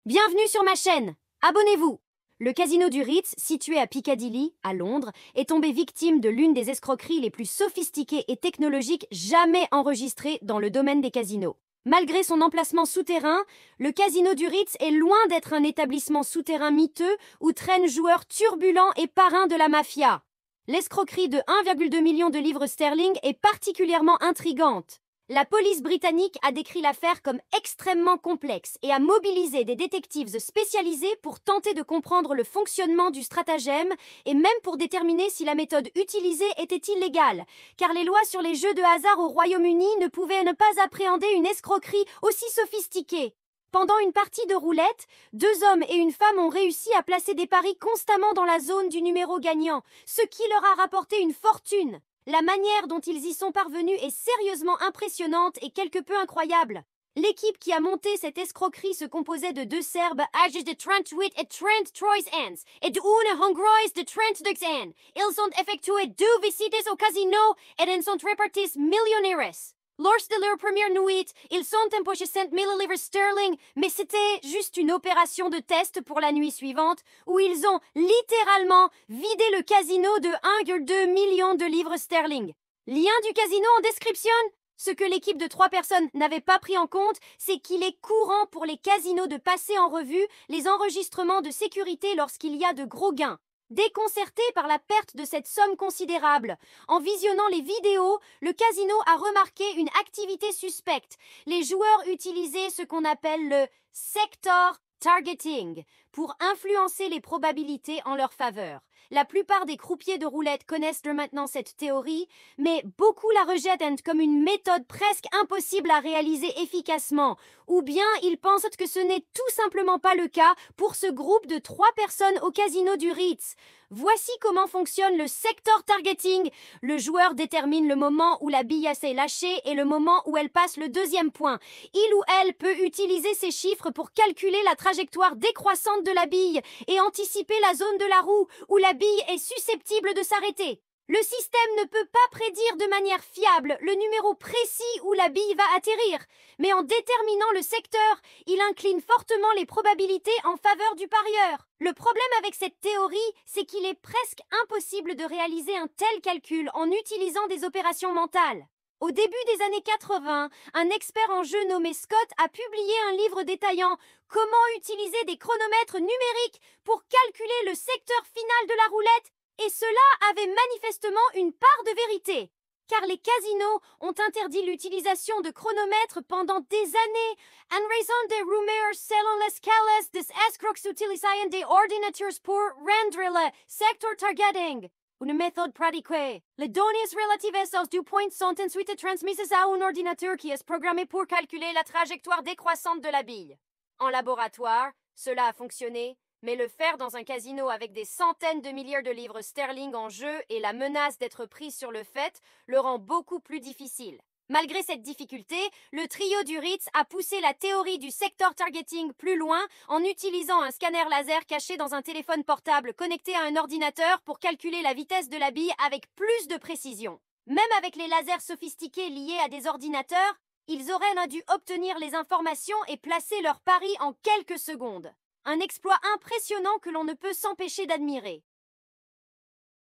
Bienvenue sur ma chaîne. Abonnez-vous. Le casino du Ritz, situé à Piccadilly, à Londres, est tombé victime de l'une des escroqueries les plus sophistiquées et technologiques jamais enregistrées dans le domaine des casinos. Malgré son emplacement souterrain, le casino du Ritz est loin d'être un établissement souterrain miteux où traînent joueurs turbulents et parrains de la mafia. L'escroquerie de 1,2 million de livres sterling est particulièrement intrigante. La police britannique a décrit l'affaire comme extrêmement complexe et a mobilisé des détectives spécialisés pour tenter de comprendre le fonctionnement du stratagème et même pour déterminer si la méthode utilisée était illégale, car les lois sur les jeux de hasard au Royaume-Uni ne pouvaient ne pas appréhender une escroquerie aussi sophistiquée. Pendant une partie de roulette, 2 hommes et une femme ont réussi à placer des paris constamment dans la zone du numéro gagnant, ce qui leur a rapporté une fortune. La manière dont ils y sont parvenus est sérieusement impressionnante et quelque peu incroyable. L'équipe qui a monté cette escroquerie se composait de 2 Serbes, âgés de 38 et 33 ans, et d'une Hongroise de 32 ans. Ils ont effectué 2 visites au casino et en sont repartis millionnaires. Lors de leur première nuit, ils ont empoché 100 000 livres sterling, mais c'était juste une opération de test pour la nuit suivante, où ils ont littéralement vidé le casino de 1,2 million de livres sterling. Lien du casino en description. Ce que l'équipe de 3 personnes n'avait pas pris en compte, c'est qu'il est courant pour les casinos de passer en revue les enregistrements de sécurité lorsqu'il y a de gros gains. Déconcerté par la perte de cette somme considérable, en visionnant les vidéos, le casino a remarqué une activité suspecte. Les joueurs utilisaient ce qu'on appelle le sector targeting pour influencer les probabilités en leur faveur. La plupart des croupiers de roulette connaissent maintenant cette théorie, mais beaucoup la rejettent comme une méthode presque impossible à réaliser efficacement, ou bien ils pensent que ce n'est tout simplement pas le cas pour ce groupe de 3 personnes au casino du Ritz. Voici comment fonctionne le sector targeting. Le joueur détermine le moment où la bille s'est lâchée et le moment où elle passe le deuxième point. Il ou elle peut utiliser ces chiffres pour calculer la trajectoire décroissante de la bille et anticiper la zone de la roue où la bille est susceptible de s'arrêter. Le système ne peut pas prédire de manière fiable le numéro précis où la bille va atterrir, mais en déterminant le secteur, il incline fortement les probabilités en faveur du parieur. Le problème avec cette théorie, c'est qu'il est presque impossible de réaliser un tel calcul en utilisant des opérations mentales. Au début des années 80, un expert en jeu nommé Scott a publié un livre détaillant comment utiliser des chronomètres numériques pour calculer le secteur final de la roulette. Et cela avait manifestement une part de vérité, car les casinos ont interdit l'utilisation de chronomètres pendant des années, en raison des rumeurs selon lesquelles des escrocs utilisaient des ordinateurs pour rendre le sector targeting une méthode pratiquée. Les données relatives aux 2 points sont ensuite transmises à un ordinateur qui est programmé pour calculer la trajectoire décroissante de la bille. En laboratoire, cela a fonctionné, mais le faire dans un casino avec des centaines de milliers de livres sterling en jeu et la menace d'être pris sur le fait le rend beaucoup plus difficile. Malgré cette difficulté, le trio du Ritz a poussé la théorie du sector targeting plus loin en utilisant un scanner laser caché dans un téléphone portable connecté à un ordinateur pour calculer la vitesse de la bille avec plus de précision. Même avec les lasers sophistiqués liés à des ordinateurs, ils auraient dû obtenir les informations et placer leur pari en quelques secondes. Un exploit impressionnant que l'on ne peut s'empêcher d'admirer.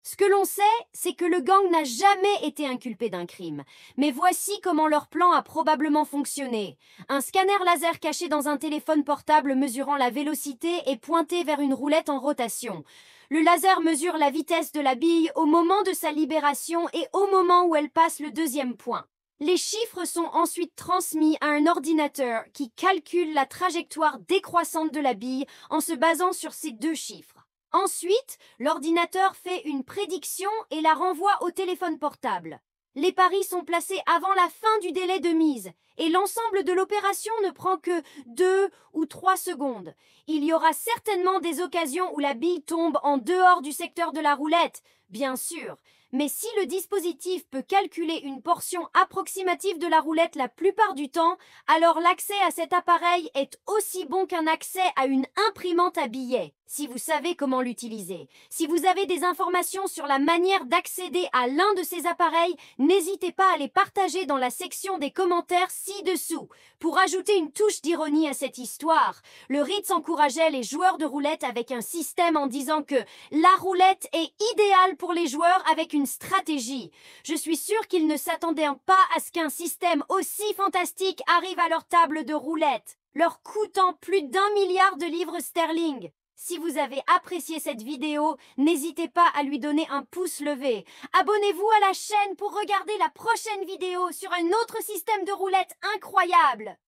Ce que l'on sait, c'est que le gang n'a jamais été inculpé d'un crime. Mais voici comment leur plan a probablement fonctionné. Un scanner laser caché dans un téléphone portable mesurant la vélocité est pointé vers une roulette en rotation. Le laser mesure la vitesse de la bille au moment de sa libération et au moment où elle passe le deuxième point. Les chiffres sont ensuite transmis à un ordinateur qui calcule la trajectoire décroissante de la bille en se basant sur ces 2 chiffres. Ensuite, l'ordinateur fait une prédiction et la renvoie au téléphone portable. Les paris sont placés avant la fin du délai de mise et l'ensemble de l'opération ne prend que 2 ou 3 secondes. Il y aura certainement des occasions où la bille tombe en dehors du secteur de la roulette, bien sûr. Mais si le dispositif peut calculer une portion approximative de la roulette la plupart du temps, alors l'accès à cet appareil est aussi bon qu'un accès à une imprimante à billets. Si vous savez comment l'utiliser, si vous avez des informations sur la manière d'accéder à l'un de ces appareils, n'hésitez pas à les partager dans la section des commentaires ci-dessous. Pour ajouter une touche d'ironie à cette histoire, le Ritz encourageait les joueurs de roulette avec un système en disant que la roulette est idéale pour les joueurs avec une stratégie. Je suis sûre qu'ils ne s'attendaient pas à ce qu'un système aussi fantastique arrive à leur table de roulette, leur coûtant plus d'1 milliard de livres sterling. Si vous avez apprécié cette vidéo, n'hésitez pas à lui donner un pouce levé. Abonnez-vous à la chaîne pour regarder la prochaine vidéo sur un autre système de roulette incroyable.